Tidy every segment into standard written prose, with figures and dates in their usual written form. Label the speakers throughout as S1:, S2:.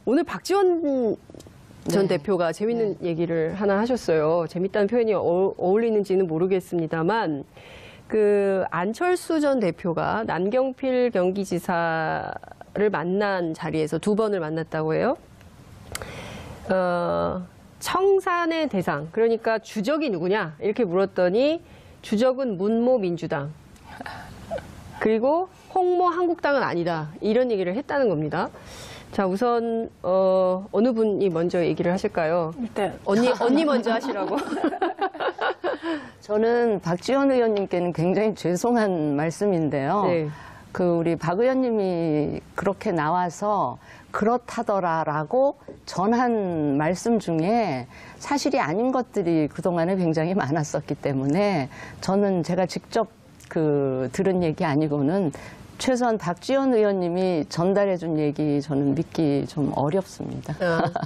S1: 오늘 박지원 전 대표가 재밌는 얘기를 하나 하셨어요. 재밌다는 표현이 어울리는지는 모르겠습니다만 그 안철수 전 대표가 남경필 경기지사를 만난 자리에서 2번을 만났다고 해요. 청산의 대상, 그러니까 주적이 누구냐 이렇게 물었더니 주적은 문모 민주당 그리고 홍모 한국당은 아니다 이런 얘기를 했다는 겁니다. 자, 우선 어느 분이 먼저 얘기를 하실까요?
S2: 일단
S1: 언니 먼저 하시라고.
S3: 저는 박지원 의원님께는 굉장히 죄송한 말씀인데요.
S1: 네.
S3: 우리 박 의원님이 그렇게 나와서 그렇다더라라고 전한 말씀 중에 사실이 아닌 것들이 그동안에 굉장히 많았었기 때문에 저는 제가 직접 들은 얘기 아니고는 최소한 박지원 의원님이 전달해준 얘기 저는 믿기 좀 어렵습니다.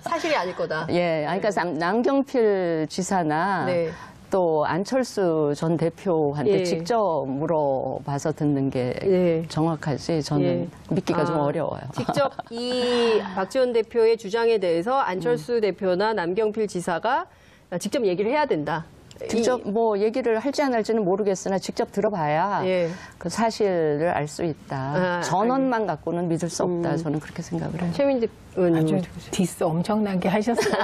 S1: 사실이 아닐 거다.
S3: 예, 그러니까 남경필 지사나
S1: 네.
S3: 또 안철수 전 대표한테
S1: 예.
S3: 직접 물어봐서 듣는 게 정확하지 저는 믿기가 좀 어려워요.
S1: 직접 이 박지원 대표의 주장에 대해서 안철수 대표나 남경필 지사가 직접 얘기를 해야 된다.
S3: 직접 뭐 얘기를 할지 안 할지는 모르겠으나 직접 들어봐야 그 사실을 알 수 있다. 전언만 갖고는 믿을 수 없다. 저는 그렇게 생각을 해요.
S1: 최민지 의원님.
S2: 아주 디스 엄청나게 하셨어요.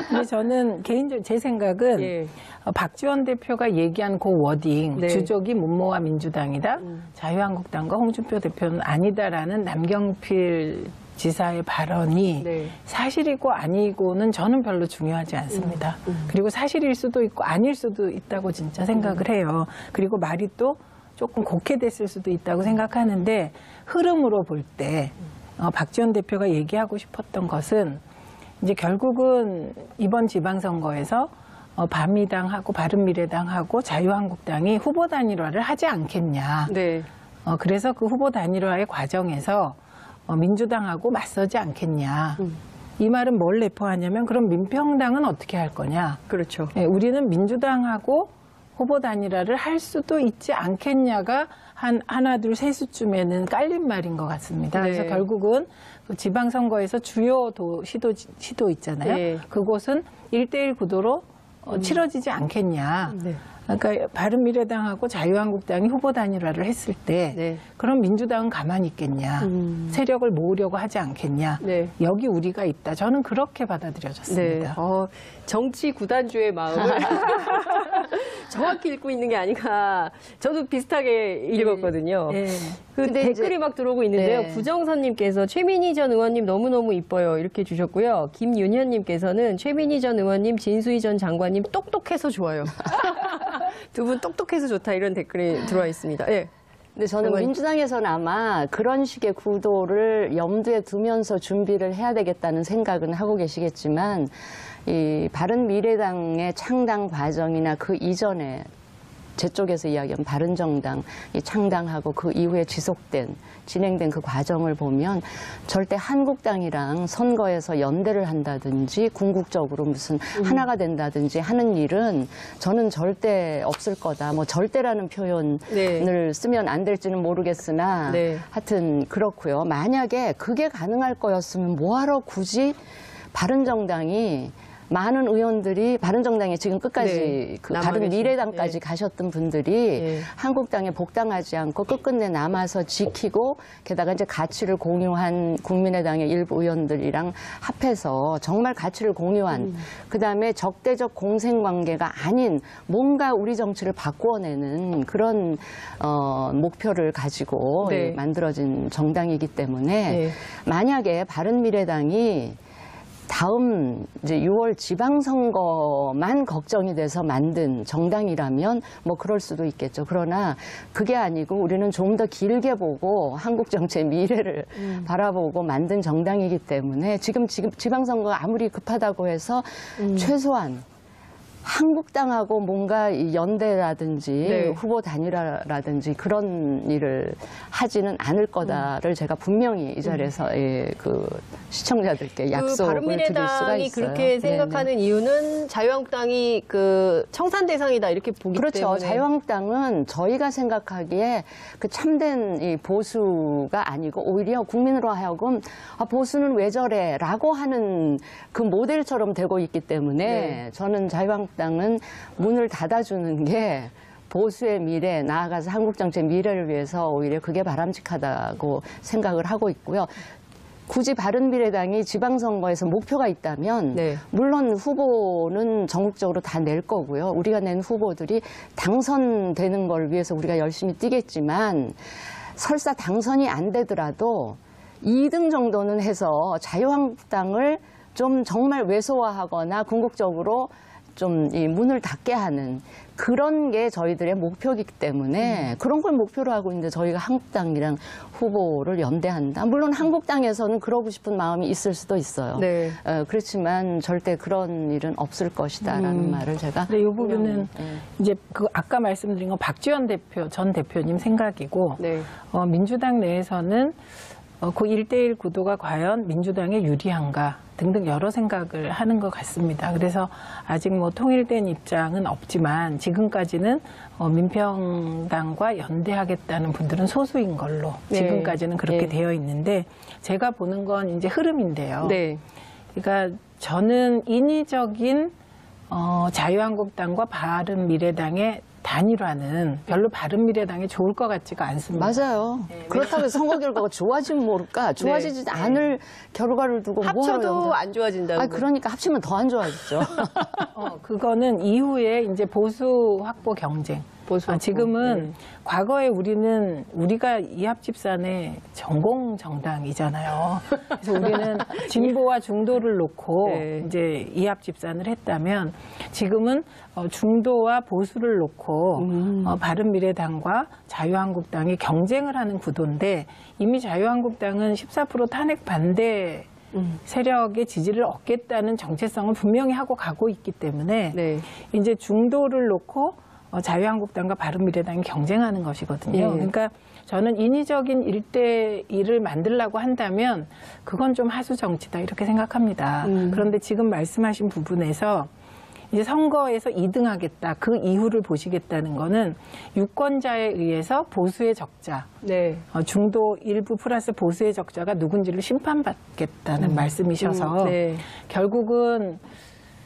S2: 근데 저는 개인적으로 제 생각은 박지원 대표가 얘기한 그 워딩, 주적이 문모와 민주당이다, 자유한국당과 홍준표 대표는 아니다라는 남경필 지사의 발언이 사실이고 아니고는 저는 별로 중요하지 않습니다. 그리고 사실일 수도 있고 아닐 수도 있다고 진짜 생각을 해요. 그리고 말이 또 조금 곡해됐을 수도 있다고 생각하는데 흐름으로 볼 때 박지원 대표가 얘기하고 싶었던 것은 이제 결국은 이번 지방선거에서 바미당하고 바른미래당하고 자유한국당이 후보 단일화를 하지 않겠냐. 그래서 그 후보 단일화의 과정에서 민주당하고 맞서지 않겠냐. 이 말은 뭘 내포하냐면 그럼 민평당은 어떻게 할 거냐.
S1: 그렇죠.
S2: 네, 우리는 민주당하고 후보 단일화를 할 수도 있지 않겠냐가 한 하나, 둘, 세 수쯤에는 깔린 말인 것 같습니다. 그래서 결국은 그 지방선거에서 주요 시도 있잖아요. 그곳은 1대1 구도로 치러지지 않겠냐. 그러니까 바른미래당하고 자유한국당이 후보 단일화를 했을 때 그럼 민주당은 가만히 있겠냐. 세력을 모으려고 하지 않겠냐. 여기 우리가 있다. 저는 그렇게 받아들여졌습니다.
S1: 정치 구단주의 마음을 정확히 읽고 있는 게 아닌가. 저도 비슷하게 읽었거든요. 댓글이 막 들어오고 있는데요. 구정선님께서 최민희 전 의원님 너무너무 이뻐요. 이렇게 주셨고요. 김윤현님께서는 최민희 전 의원님, 진수희 전 장관님 똑똑해서 좋아요. 두 분 똑똑해서 좋다 이런 댓글이 들어와 있습니다.
S3: 근데 저는 민주당에서는 아마 그런 식의 구도를 염두에 두면서 준비를 해야 되겠다는 생각은 하고 계시겠지만 이 바른미래당의 창당 과정이나 그 이전에 제 쪽에서 이야기한 바른정당 이 창당하고 그 이후에 진행된 그 과정을 보면 절대 한국당이랑 선거에서 연대를 한다든지 궁극적으로 무슨 하나가 된다든지 하는 일은 저는 절대 없을 거다. 뭐 절대라는 표현을 쓰면 안 될지는 모르겠으나 하여튼 그렇고요. 만약에 그게 가능할 거였으면 뭐하러 굳이 바른정당이 많은 의원들이 바른정당에 지금 끝까지 바른미래당까지 가셨던 분들이 한국당에 복당하지 않고 끝끝내 남아서 지키고 게다가 이제 가치를 공유한 국민의당의 일부 의원들이랑 합해서 정말 가치를 공유한 그다음에 적대적 공생관계가 아닌 뭔가 우리 정치를 바꾸어내는 그런 목표를 가지고 만들어진 정당이기 때문에 만약에 바른미래당이 다음 이제 6월 지방선거만 걱정이 돼서 만든 정당이라면 뭐 그럴 수도 있겠죠. 그러나 그게 아니고 우리는 좀 더 길게 보고 한국 정치의 미래를 바라보고 만든 정당이기 때문에 지금 지방선거가 아무리 급하다고 해서 최소한 한국당하고 뭔가 이 연대라든지
S1: 네.
S3: 후보 단일화라든지 그런 일을 하지는 않을 거다를 제가 분명히 이 자리에서 그 시청자들께 약속을 드릴 수가
S1: 바른미래당이
S3: 있어요.
S1: 그렇게 생각하는 이유는 자유한국당이 그 청산 대상이다 이렇게 보기
S3: 그렇죠.
S1: 때문에.
S3: 자유한국당은 저희가 생각하기에 그 참된 이 보수가 아니고 오히려 국민으로 하여금 아, 보수는 왜 저래라고 하는 그 모델처럼 되고 있기 때문에
S1: 네.
S3: 저는 자유한국당은 문을 닫아주는 게 보수의 미래, 나아가서 한국 정치의 미래를 위해서 오히려 그게 바람직하다고 생각을 하고 있고요. 굳이 바른미래당이 지방선거에서 목표가 있다면
S1: 네.
S3: 물론 후보는 전국적으로 다 낼 거고요. 우리가 낸 후보들이 당선되는 걸 위해서 우리가 열심히 뛰겠지만 설사 당선이 안 되더라도 2등 정도는 해서 자유한국당을 좀 정말 왜소화하거나 궁극적으로 좀 이 문을 닫게 하는 그런 게 저희들의 목표이기 때문에 그런 걸 목표로 하고 있는데 저희가 한국당이랑 후보를 연대한다. 물론 한국당에서는 그러고 싶은 마음이 있을 수도 있어요.
S1: 네.
S3: 그렇지만 절대 그런 일은 없을 것이다라는 말을 제가.
S2: 근데 이 부분은 이제 그 아까 말씀드린 건 박지원 전 대표님 생각이고
S1: 네.
S2: 민주당 내에서는 그 1대1 구도가 과연 민주당에 유리한가 등등 여러 생각을 하는 것 같습니다. 그래서 아직 뭐 통일된 입장은 없지만 지금까지는 민평당과 연대하겠다는 분들은 소수인 걸로
S1: 네.
S2: 지금까지는 그렇게
S1: 네.
S2: 되어 있는데 제가 보는 건 이제 흐름인데요.
S1: 네.
S2: 그러니까 저는 인위적인 자유한국당과 바른미래당의 단일화는 별로 바른미래당이 좋을 것 같지가 않습니다.
S3: 맞아요. 그렇다고 해서 선거 결과가 좋아지면 모를까? 좋아지지 않을 결과를 두고
S1: 합쳐도 안 좋아진다고.
S3: 아, 그러니까 합치면 더 안 좋아지죠.
S2: 그거는 이후에 이제 보수 확보 경쟁. 지금은 과거에 우리가 이합집산의 전공 정당이잖아요. 그래서 우리는 진보와 중도를 놓고
S1: 네.
S2: 이제 이합집산을 했다면 지금은 중도와 보수를 놓고 바른미래당과 자유한국당이 경쟁을 하는 구도인데 이미 자유한국당은 14% 탄핵 반대 세력의 지지를 얻겠다는 정체성을 분명히 하고 가고 있기 때문에
S1: 네.
S2: 이제 중도를 놓고 자유한국당과 바른미래당이 경쟁하는 것이거든요. 그러니까 저는 인위적인 1대1을 만들려고 한다면 그건 좀 하수 정치다 이렇게 생각합니다. 그런데 지금 말씀하신 부분에서 이제 선거에서 2등하겠다, 그 이후를 보시겠다는 거는 유권자에 의해서 보수의 적자,
S1: 네.
S2: 중도 일부 플러스 보수의 적자가 누군지를 심판받겠다는 말씀이셔서
S1: 네.
S2: 결국은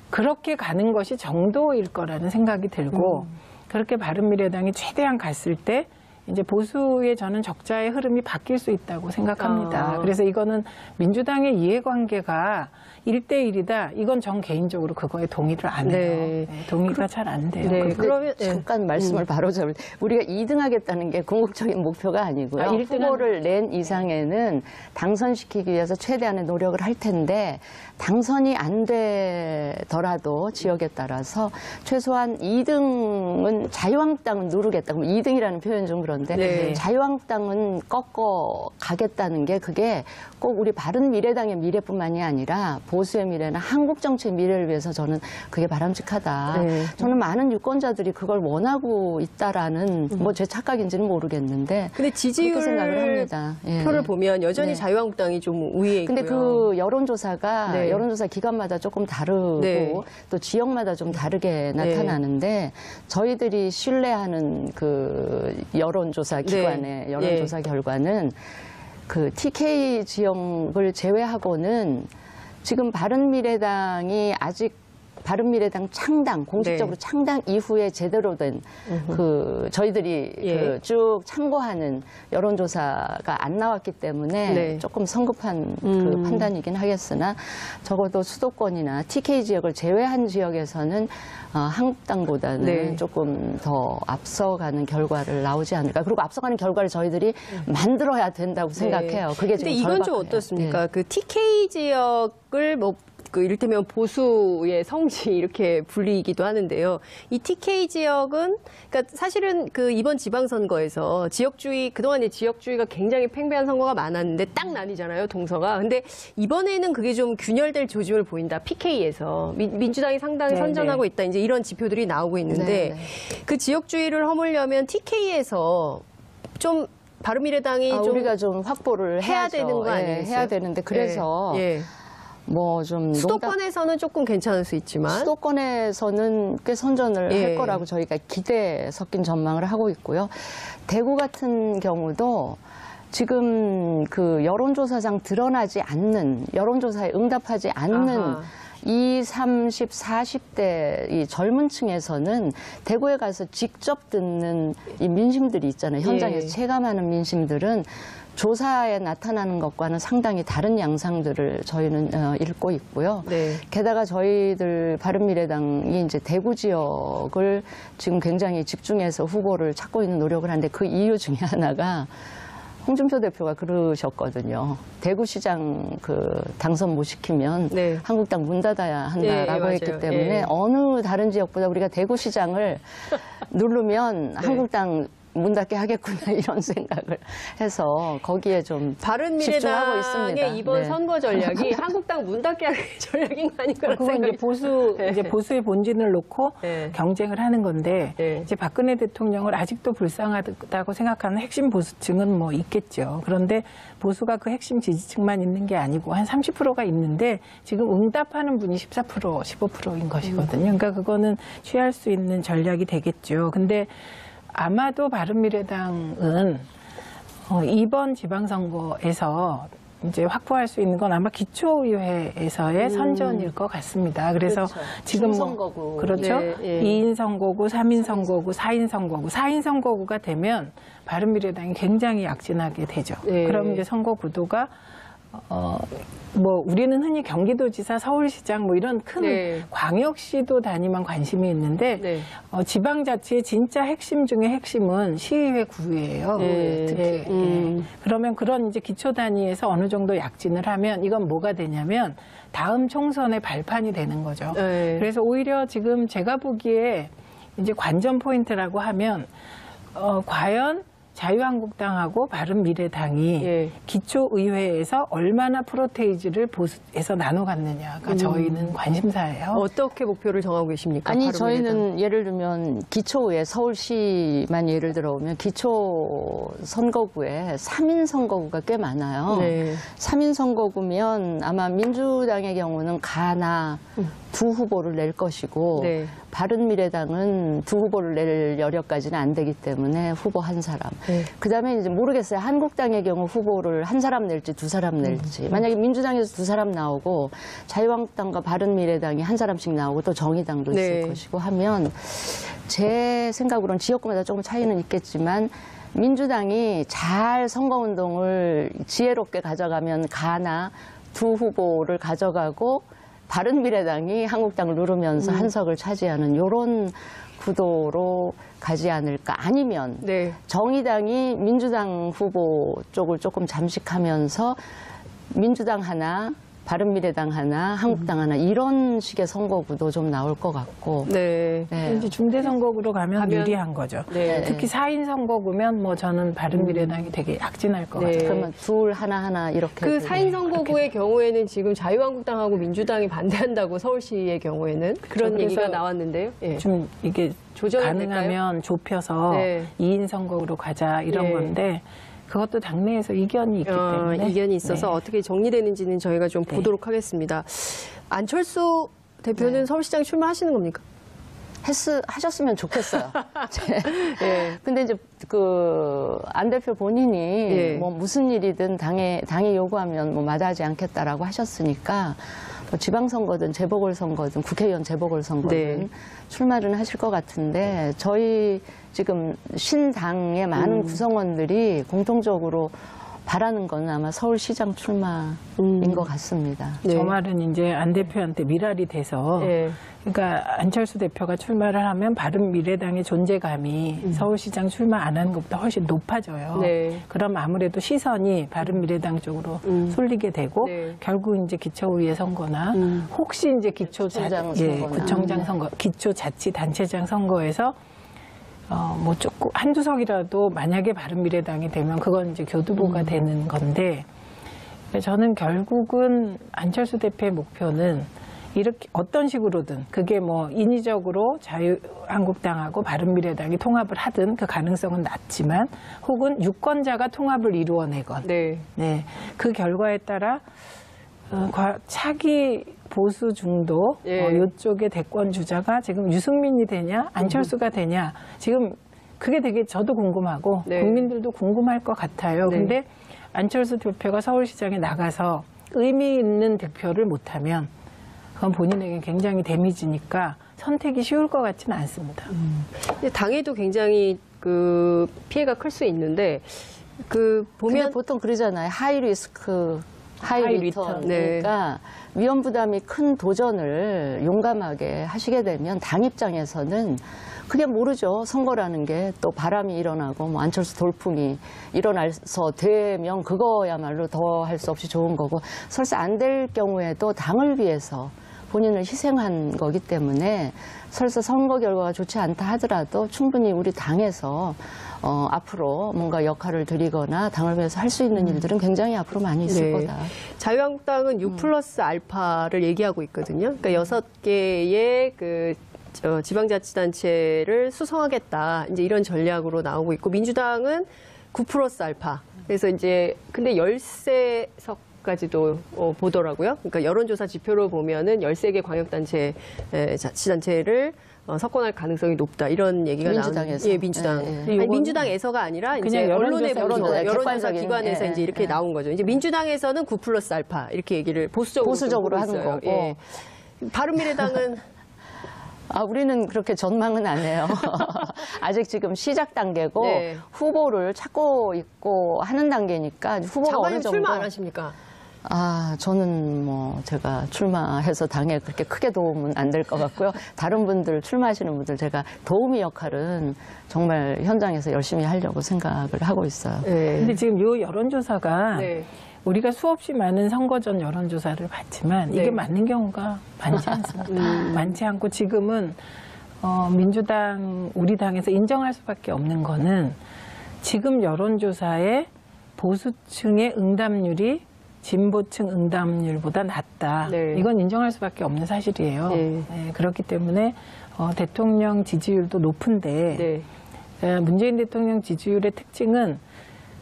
S2: 그렇게 가는 것이 정도일 거라는 생각이 들고 그렇게 바른미래당이 최대한 갔을 때 이제 보수의 저는 적자의 흐름이 바뀔 수 있다고 생각합니다. 그래서 이거는 민주당의 이해관계가 1대1이다. 이건 전 개인적으로 그거에 동의를 안 해요.
S1: 네.
S2: 동의가 잘 안 돼요.
S1: 네. 그러면
S3: 잠깐 말씀을 바로 잡을 때 우리가 2등 하겠다는 게 궁극적인 목표가 아니고요.
S2: 1등은
S3: 후보를 낸 이상에는 당선시키기 위해서 최대한의 노력을 할 텐데 당선이 안 되더라도 지역에 따라서 최소한 2등은 자유한국당은 누르겠다. 그럼 2등이라는 표현 좀 그런데
S1: 네.
S3: 자유한국당은 꺾어 가겠다는 게 그게 꼭 우리 바른미래당의 미래뿐만이 아니라 보수의 미래나 한국 정치의 미래를 위해서 저는 그게 바람직하다.
S1: 네.
S3: 저는 많은 유권자들이 그걸 원하고 있다라는 뭐 제 착각인지는 모르겠는데
S1: 근데 지지율
S3: 그렇게 생각을 합니다. 예.
S1: 표를 보면 여전히
S3: 네.
S1: 자유한국당이 좀 우위에 있고요.
S3: 근데 그 여론조사가
S1: 네.
S3: 여론조사 기관마다 조금 다르고
S1: 네.
S3: 또 지역마다 좀 다르게 나타나는데 저희들이 신뢰하는 그 여론조사 기관의 여론조사 결과는 그 TK 지역을 제외하고는 지금 바른미래당이 아직 바른미래당 창당, 공식적으로 창당 이후에 제대로 된 그 저희들이 그 쭉 참고하는 여론조사가 안 나왔기 때문에 조금 성급한 그 판단이긴 하겠으나 적어도 수도권이나 TK 지역을 제외한 지역에서는 한국당보다는 조금 더 앞서가는 결과를 나오지 않을까. 그리고 앞서가는 결과를 저희들이 만들어야 된다고 생각해요. 그게
S1: 근데
S3: 지금
S1: 이건 좀
S3: 절박해요.
S1: 어떻습니까? 그 TK 지역을 뭐 그 이를테면 보수의 성지 이렇게 불리기도 하는데요. 이 TK 지역은 그러니까 사실은 그 이번 지방선거에서 지역주의 그동안에 지역주의가 굉장히 팽배한 선거가 많았는데 딱 나뉘잖아요, 동서가. 근데 이번에는 그게 좀 균열될 조짐을 보인다. PK에서 민주당이 상당히 선전하고 있다. 이제 이런 지표들이 나오고 있는데 그 지역주의를 허물려면 TK에서 좀 바른미래당이 좀
S3: 우리가 좀 확보를
S1: 해야
S3: 해야죠.
S1: 되는 거 아니겠어요?
S3: 해야 되는데 그래서 뭐 좀
S1: 수도권에서는 조금 괜찮을 수 있지만
S3: 수도권에서는 꽤 선전을 할 거라고 저희가 기대 섞인 전망을 하고 있고요. 대구 같은 경우도 지금 그 여론조사상 드러나지 않는 여론조사에 응답하지 않는 20, 30, 40대 이 젊은 층에서는 대구에 가서 직접 듣는 이 민심들이 있잖아요. 현장에서 체감하는 민심들은 조사에 나타나는 것과는 상당히 다른 양상들을 저희는 읽고 있고요. 게다가 저희들 바른미래당이 이제 대구 지역을 지금 굉장히 집중해서 후보를 찾고 있는 노력을 하는데 그 이유 중에 하나가 홍준표 대표가 그러셨거든요. 대구시장 그 당선 못 시키면 한국당 문 닫아야 한다라고 했기 때문에 어느 다른 지역보다 우리가 대구시장을 누르면 한국당 문 닫게 하겠구나 이런 생각을 해서 거기에 좀 집중하고 있습니다.
S1: 바른미래당의 이번 선거 전략이 한국당 문 닫게 하는 전략인 거 아닌가
S2: 그건 이제 보수의 본진을 놓고 경쟁을 하는 건데 이제 박근혜 대통령을 아직도 불쌍하다고 생각하는 핵심 보수층은 뭐 있겠죠. 그런데 보수가 그 핵심 지지층만 있는 게 아니고 한 30%가 있는데 지금 응답하는 분이 14%, 15%인 것이거든요. 그러니까 그거는 취할 수 있는 전략이 되겠죠. 근데 아마도 바른미래당은 이번 지방선거에서 이제 확보할 수 있는 건 아마 기초의회에서의 선전일 것 같습니다. 그래서 지금
S3: 선거구.
S2: 그렇죠. 2인 선거구, 3인 선거구, 4인 선거구. 4인 선거구가 되면 바른미래당이 굉장히 약진하게 되죠. 그럼 이제 선거 구도가 뭐 우리는 흔히 경기도지사, 서울시장 뭐 이런 큰 광역시도 단위만 관심이 있는데 지방자치의 진짜 핵심 중에 핵심은 시의회, 구의회예요. 그러면 그런 이제 기초 단위에서 어느 정도 약진을 하면 이건 뭐가 되냐면 다음 총선의 발판이 되는 거죠. 그래서 오히려 지금 제가 보기에 이제 관전 포인트라고 하면 과연 자유한국당하고 바른미래당이 기초의회에서 얼마나 프로테이지를 보수에서 나눠 갔느냐가 저희는 관심사예요.
S1: 어떻게 목표를 정하고 계십니까?
S3: 아니 저희는 예를 들면 기초의회 서울시만 예를 들어보면 기초 선거구에 3인 선거구가 꽤 많아요. 3인 선거구면 아마 민주당의 경우는 가나 두 후보를 낼 것이고 바른미래당은 두 후보를 낼 여력까지는 안 되기 때문에 후보 한 사람. 그다음에 이제 모르겠어요. 한국당의 경우 후보를 한 사람 낼지 두 사람 낼지. 만약에 민주당에서 두 사람 나오고 자유한국당과 바른미래당이 한 사람씩 나오고 또 정의당도 있을 것이고 하면 제 생각으로는 지역구마다 조금 차이는 있겠지만 민주당이 잘 선거운동을 지혜롭게 가져가면 가나 두 후보를 가져가고 바른미래당이 한국당을 누르면서 한석을 차지하는 이런 구도로 가지 않을까. 아니면 정의당이 민주당 후보 쪽을 조금 잠식하면서 민주당 하나, 바른미래당 하나, 한국당 하나 이런 식의 선거구도 좀 나올 것 같고.
S2: 이제 중대선거구로 가면 유리한 거죠. 특히 4인 선거구면 뭐 저는 바른미래당이 되게 약진할 것 같아요.
S3: 그러면 둘 하나 이렇게.
S1: 그 4인 선거구의 경우에는 지금 자유한국당하고 민주당이 반대한다고 서울시의 경우에는 그런 얘기가 나왔는데요.
S2: 좀 이게 가능하면 좁혀서 2인 선거구로 가자 이런 건데 그것도 당내에서 이견이 있기 때문에.
S1: 이견이 있어서 어떻게 정리되는지는 저희가 좀 보도록 하겠습니다. 안철수 대표는 서울시장 출마하시는 겁니까?
S3: 하셨으면 좋겠어요. 근데 이제 그 안 대표 본인이 뭐 무슨 일이든 당이 요구하면 뭐 마다하지 않겠다라고 하셨으니까 뭐 지방선거든 재보궐선거든 국회의원 재보궐선거든 출마를 하실 것 같은데 저희 지금 신당의 많은 구성원들이 공통적으로 바라는 건 아마 서울시장 출마인 것 같습니다.
S2: 네. 저 말은 이제 안 대표한테 미랄이 돼서
S1: 네.
S2: 그러니까 안철수 대표가 출마를 하면 바른미래당의 존재감이 서울시장 출마 안 하는 것보다 훨씬 높아져요.
S1: 네.
S2: 그럼 아무래도 시선이 바른미래당 쪽으로 쏠리게 되고
S1: 네.
S2: 결국 이제 기초의회 선거나 혹시 이제 구청장 선거, 기초자치단체장 선거에서 뭐 조금 한두 석이라도 만약에 바른미래당이 되면 그건 이제 교두보가 되는 건데 저는 결국은 안철수 대표의 목표는 이렇게 어떤 식으로든 그게 뭐 인위적으로 자유한국당하고 바른미래당이 통합을 하든 그 가능성은 낮지만 혹은 유권자가 통합을 이루어내건
S1: 네.
S2: 네, 그 결과에 따라 차기 보수 중도 이쪽의 대권 주자가 지금 유승민이 되냐 안철수가 되냐 지금 그게 되게 저도 궁금하고
S1: 네.
S2: 국민들도 궁금할 것 같아요.
S1: 네.
S2: 근데 안철수 대표가 서울시장에 나가서 의미 있는 득표를 못하면 그건 본인에게 굉장히 데미지니까 선택이 쉬울 것 같지는 않습니다.
S1: 근데 당에도 굉장히 그 피해가 클 수 있는데 보면
S3: 보통 그러잖아요. 하이 리스크, 하이 리턴.
S1: 네.
S3: 그러니까 위험 부담이 큰 도전을 용감하게 하시게 되면 당 입장에서는 그게 모르죠. 선거라는 게 또 바람이 일어나고 뭐 안철수 돌풍이 일어나서 되면 그거야말로 더 할 수 없이 좋은 거고 설사 안 될 경우에도 당을 위해서 본인을 희생한 거기 때문에 설사 선거 결과가 좋지 않다 하더라도 충분히 우리 당에서 앞으로 뭔가 역할을 드리거나 당을 위해서 할 수 있는 일들은 굉장히 앞으로 많이 있을 거다.
S1: 자유한국당은 6+알파를 얘기하고 있거든요. 그러니까 6개의 지방자치단체를 수성하겠다. 이제 이런 전략으로 나오고 있고 민주당은 9+알파. 그래서 이제 근데 13석까지도 보더라고요. 그러니까 여론조사 지표로 보면은 13개 광역단체 자치단체를 석권할 가능성이 높다 이런 얘기가
S3: 민주당에서.
S1: 예, 민주당. 아니, 민주당에서가 아니라 이제 언론의 여론조사 기관에서 이제 이렇게 나온 거죠. 이제 민주당에서는 9+알파 이렇게 얘기를 보수적으로
S3: 하는
S1: 있어요.
S3: 거고.
S1: 예. 바른미래당은
S3: 우리는 그렇게 전망은 안 해요. 아직 지금 시작 단계고
S1: 네.
S3: 후보를 찾고 있고 하는 단계니까 후보가 어느
S1: 장관님
S3: 정도
S1: 출마 안 하십니까?
S3: 저는 뭐 제가 출마해서 당에 그렇게 크게 도움은 안 될 것 같고요. 다른 분들 출마하시는 분들 제가 도우미 역할은 정말 현장에서 열심히 하려고 생각을 하고 있어요.
S1: 네.
S2: 근데 지금 요 여론조사가
S1: 네.
S2: 우리가 수없이 많은 선거 전 여론조사를 봤지만 이게
S1: 네.
S2: 맞는 경우가 많지 않습니다. 많지 않고 지금은 민주당, 우리 당에서 인정할 수밖에 없는 거는 지금 여론조사의 보수층의 응답률이 진보층 응답률보다 낮다.
S1: 네.
S2: 이건 인정할 수밖에 없는 사실이에요.
S1: 네.
S2: 네, 그렇기 때문에 대통령 지지율도 높은데
S1: 네.
S2: 문재인 대통령 지지율의 특징은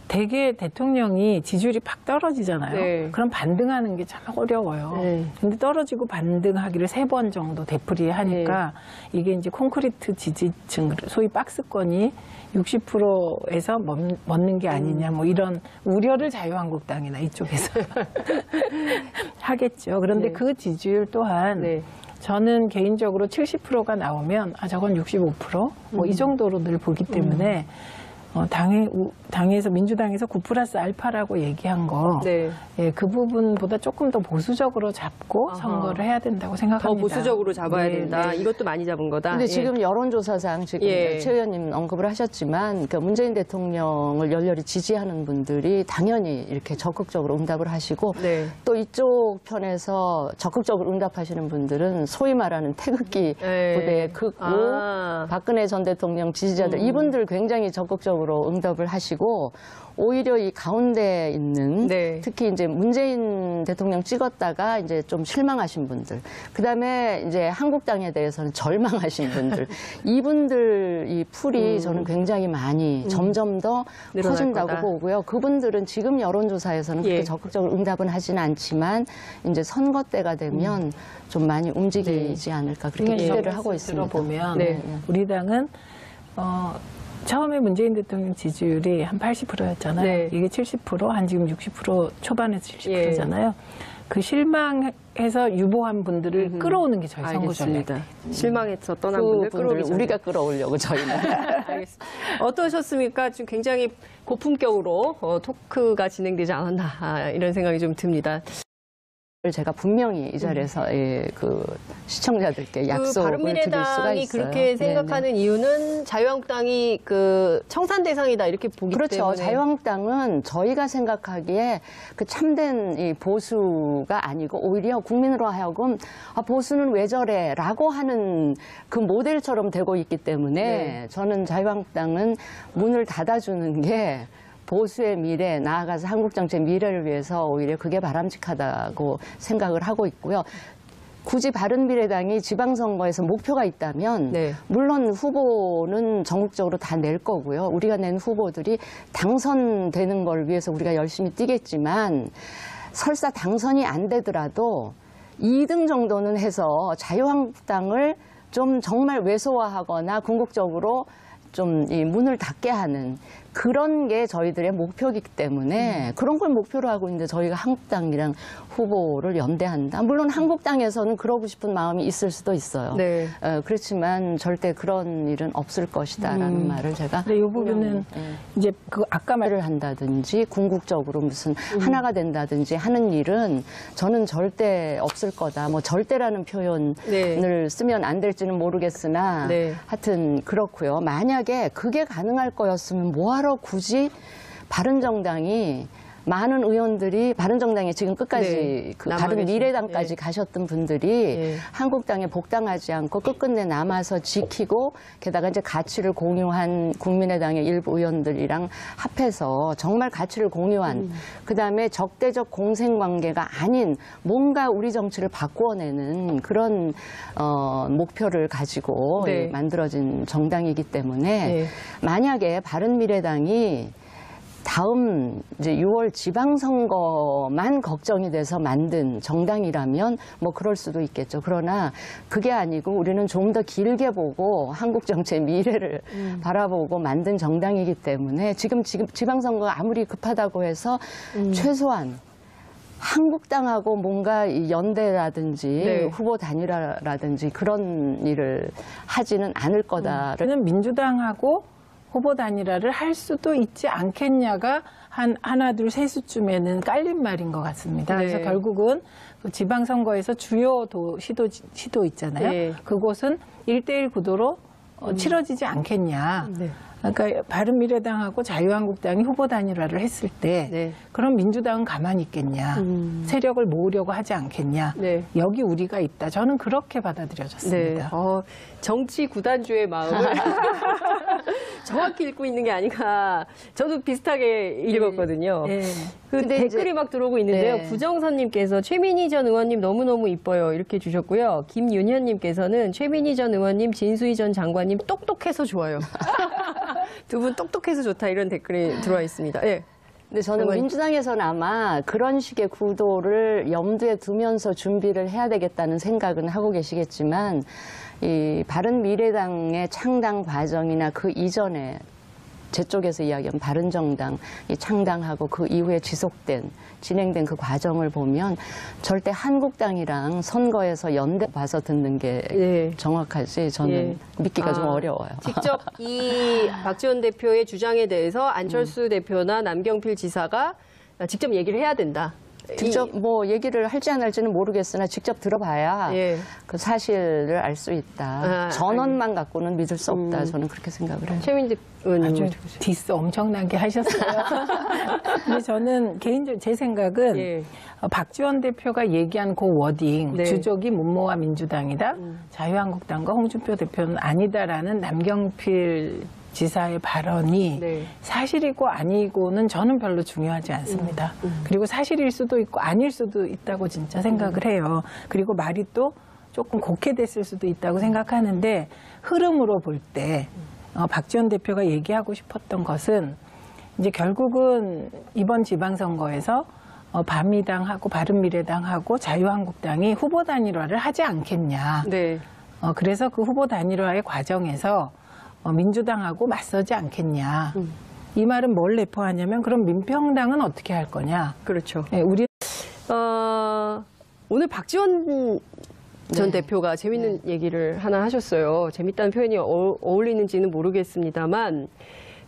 S2: 대개 대통령이 지지율이 팍 떨어지잖아요.
S1: 네.
S2: 그럼 반등하는 게 참 어려워요.
S1: 네.
S2: 근데 떨어지고 반등하기를 3번 정도 되풀이하니까 이게 이제 콘크리트 지지층, 소위 박스권이 60%에서 멈는 게 아니냐, 뭐 이런 우려를 자유한국당이나 이쪽에서 하겠죠. 그런데
S1: 네.
S2: 그 지지율 또한
S1: 네.
S2: 저는 개인적으로 70%가 나오면 저건 65%? 뭐 이 정도로 늘 보기 때문에 당에서 민주당에서 9+알파라고 얘기한 거,
S1: 네.
S2: 예, 그 부분보다 조금 더 보수적으로 잡고 선거를 해야 된다고 생각합니다.
S1: 더 보수적으로 잡아야
S2: 네,
S1: 된다.
S2: 네.
S1: 이것도 많이 잡은 거다.
S3: 근데
S1: 예.
S3: 지금 여론조사상 지금 최 의원님 언급을 하셨지만 그러니까 문재인 대통령을 열렬히 지지하는 분들이 당연히 이렇게 적극적으로 응답을 하시고
S1: 네.
S3: 또 이쪽 편에서 적극적으로 응답하시는 분들은 소위 말하는 태극기 부대에 극우 박근혜 전 대통령 지지자들 이분들 굉장히 적극적으로 응답을 하시고 오히려 이 가운데 있는
S1: 네.
S3: 특히 이제 문재인 대통령 찍었다가 이제 좀 실망하신 분들, 그다음에 이제 한국당에 대해서는 절망하신 분들, 이분들 이 풀이 저는 굉장히 많이 점점 더 커진다고
S1: 거다.
S3: 보고요. 그분들은 지금 여론조사에서는 그렇게
S1: 예.
S3: 적극적으로 응답은 하지는 않지만 이제 선거 때가 되면 좀 많이 움직이지 않을까 그렇게 기대를 하고 있습니다.
S2: 보면
S1: 네.
S2: 우리 당은 처음에 문재인 대통령 지지율이 한 80%였잖아요.
S1: 네.
S2: 이게 70%, 한 지금 60% 초반에서 70%잖아요. 그 실망해서 유보한 분들을 끌어오는 게 저희 선거 전략.
S1: 알겠습니다. 실망해서 떠난 분들 끌어오기 전에.
S3: 우리가 끌어오려고 저희는.
S1: 알겠습니다. 어떠셨습니까? 지금 굉장히 고품격으로 토크가 진행되지 않았나 이런 생각이 좀 듭니다.
S3: 제가 분명히 이 자리에서 그 시청자들께 약속을 드릴 수가
S1: 바른미래당이
S3: 있어요.
S1: 그렇게 생각하는
S3: 네네.
S1: 이유는 자유한국당이 그 청산 대상이다 이렇게 보기
S3: 그렇죠.
S1: 때문에.
S3: 자유한국당은 저희가 생각하기에 그 참된 이 보수가 아니고 오히려 국민으로 하여금 보수는 왜 저래? 라고 하는 그 모델처럼 되고 있기 때문에
S1: 네.
S3: 저는 자유한국당은 문을 닫아주는 게 보수의 미래, 나아가서 한국 정치의 미래를 위해서 오히려 그게 바람직하다고 생각을 하고 있고요. 굳이 바른미래당이 지방선거에서 목표가 있다면
S1: 네.
S3: 물론 후보는 전국적으로 다 낼 거고요. 우리가 낸 후보들이 당선되는 걸 위해서 우리가 열심히 뛰겠지만 설사 당선이 안 되더라도 2등 정도는 해서 자유한국당을 좀 정말 왜소화하거나 궁극적으로 좀 이 문을 닫게 하는 그런 게 저희들의 목표이기 때문에 그런 걸 목표로 하고 있는데 저희가 한국당이랑 후보를 연대한다. 물론 한국당에서는 그러고 싶은 마음이 있을 수도 있어요.
S1: 네.
S3: 그렇지만 절대 그런 일은 없을 것이다라는 말을 제가.
S2: 근데 이 부분은 이제 그 아까
S3: 말을 한다든지 궁극적으로 무슨 하나가 된다든지 하는 일은 저는 절대 없을 거다. 뭐 절대라는 표현을
S1: 네.
S3: 쓰면 안 될지는 모르겠으나
S1: 네.
S3: 하여튼 그렇고요. 만약에 그게 가능할 거였으면 뭐하러 굳이 바른정당이 많은 의원들이 바른정당에 지금 끝까지
S1: 네.
S3: 그
S1: 남아
S3: 바른미래당까지
S1: 계신,
S3: 가셨던 분들이
S1: 네.
S3: 한국당에 복당하지 않고 끝끝내 남아서 지키고 게다가 이제 가치를 공유한 국민의당의 일부 의원들이랑 합해서 정말 가치를 공유한 그다음에 적대적 공생관계가 아닌 뭔가 우리 정치를 바꾸어내는 그런 목표를 가지고
S1: 네.
S3: 만들어진 정당이기 때문에
S1: 네.
S3: 만약에 바른미래당이 다음 이제 6월 지방선거만 걱정이 돼서 만든 정당이라면 뭐 그럴 수도 있겠죠. 그러나 그게 아니고 우리는 좀 더 길게 보고 한국 정치의 미래를 바라보고 만든 정당이기 때문에 지금 지방선거가 아무리 급하다고 해서 최소한 한국당하고 뭔가 이 연대라든지
S1: 네.
S3: 후보 단일화라든지 그런 일을 하지는 않을 거다.
S2: 저는 민주당하고 후보 단일화를 할 수도 있지 않겠냐가 한 하나, 둘, 세 수쯤에는 깔린 말인 것 같습니다.
S1: 네.
S2: 그래서 결국은 그 지방선거에서 주요 시도 있잖아요.
S1: 네.
S2: 그곳은 1대1 구도로 치러지지 않겠냐.
S1: 네.
S2: 그러니까 바른미래당하고 자유한국당이 후보 단일화를 했을 때
S1: 네.
S2: 그럼 민주당은 가만히 있겠냐. 세력을 모으려고 하지 않겠냐.
S1: 네.
S2: 여기 우리가 있다. 저는 그렇게
S1: 네.
S2: 받아들여졌습니다.
S1: 정치 구단주의 마음을 정확히 읽고 있는 게 아닌가. 저도 비슷하게 읽었거든요.
S2: 네.
S1: 그
S3: 근데
S1: 댓글이
S3: 이제-
S1: 막 들어오고 있는데요.
S3: 네.
S1: 구정선님께서 최민희 전 의원님 너무너무 이뻐요. 이렇게 주셨고요. 김윤현님께서는 최민희 전 의원님, 진수희 전 장관님 똑똑해서 좋아요. 두 분 똑똑해서 좋다 이런 댓글이 들어와 있습니다. 예.
S3: 근데 저는
S1: 장관님.
S3: 민주당에서는 아마 그런 식의 구도를 염두에 두면서 준비를 해야 되겠다는 생각은 하고 계시겠지만 이 바른미래당의 창당 과정이나 그 이전에 제 쪽에서 이야기한 바른정당이 창당하고 그 이후에 진행된 그 과정을 보면 절대 한국당이랑 선거에서 연대 봐서 듣는 게
S1: 예.
S3: 정확하지 저는
S1: 예.
S3: 믿기가 좀 어려워요.
S1: 직접 이 박지원 대표의 주장에 대해서 안철수 대표나 남경필 지사가 직접 얘기를 해야 된다.
S3: 직접 뭐 얘기를 할지 안 할지는 모르겠으나 직접 들어봐야
S1: 예.
S3: 그 사실을 알 수 있다. 전원만 갖고는 믿을 수 없다. 저는 그렇게 생각을 해요.
S1: 최민희 의원님
S2: 아주 디스 엄청나게 하셨어요. 근데 저는 개인적으로 제 생각은
S1: 예.
S2: 박지원 대표가 얘기한 그 워딩
S1: 네.
S2: 주적이 문모와 민주당이다. 자유한국당과 홍준표 대표는 아니다라는 남경필 지사의 발언이
S1: 네.
S2: 사실이고 아니고는 저는 별로 중요하지 않습니다. 그리고 사실일 수도 있고 아닐 수도 있다고 진짜 생각을 해요. 그리고 말이 또 조금 곡해됐을 수도 있다고 생각하는데 흐름으로 볼 때 박지원 대표가 얘기하고 싶었던 것은 이제 결국은 이번 지방선거에서 반미당하고 바른미래당하고 자유한국당이 후보 단일화를 하지 않겠냐.
S1: 네.
S2: 그래서 그 후보 단일화의 과정에서 민주당하고 맞서지 않겠냐. 이 말은 뭘 내포하냐면 그럼 민평당은 어떻게 할 거냐.
S1: 그렇죠.
S2: 네, 우리
S1: 오늘 박지원 전 대표가 재밌는 얘기를 하나 하셨어요. 재밌다는 표현이 어울리는지는 모르겠습니다만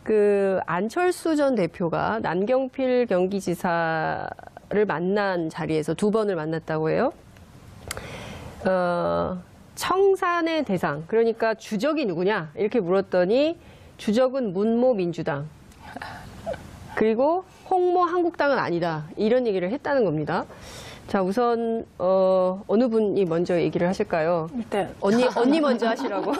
S1: 그 안철수 전 대표가 남경필 경기지사를 만난 자리에서 2번을 만났다고 해요. 청산의 대상, 그러니까 주적이 누구냐 이렇게 물었더니 주적은 문모 민주당 그리고 홍모 한국당은 아니다 이런 얘기를 했다는 겁니다. 자, 우선 어느 분이 먼저 얘기를 하실까요?
S2: 일단
S1: 언니 먼저 하시라고.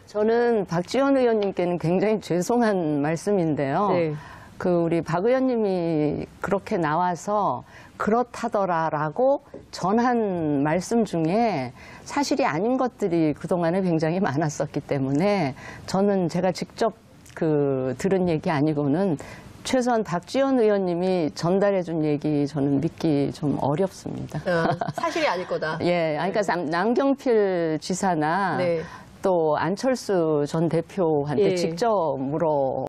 S3: 저는 박지원 의원님께는 굉장히 죄송한 말씀인데요.
S1: 네.
S3: 그 우리 박 의원님이 그렇게 나와서 그렇다더라라고 전한 말씀 중에 사실이 아닌 것들이 그동안에 굉장히 많았었기 때문에 저는 제가 직접 들은 얘기 아니고는 최소한 박지원 의원님이 전달해 준 얘기 저는 믿기 좀 어렵습니다.
S1: 사실이 아닐 거다.
S3: 예, 그러니까 남경필 지사나
S1: 네.
S3: 또 안철수 전 대표한테
S1: 예.
S3: 직접 물어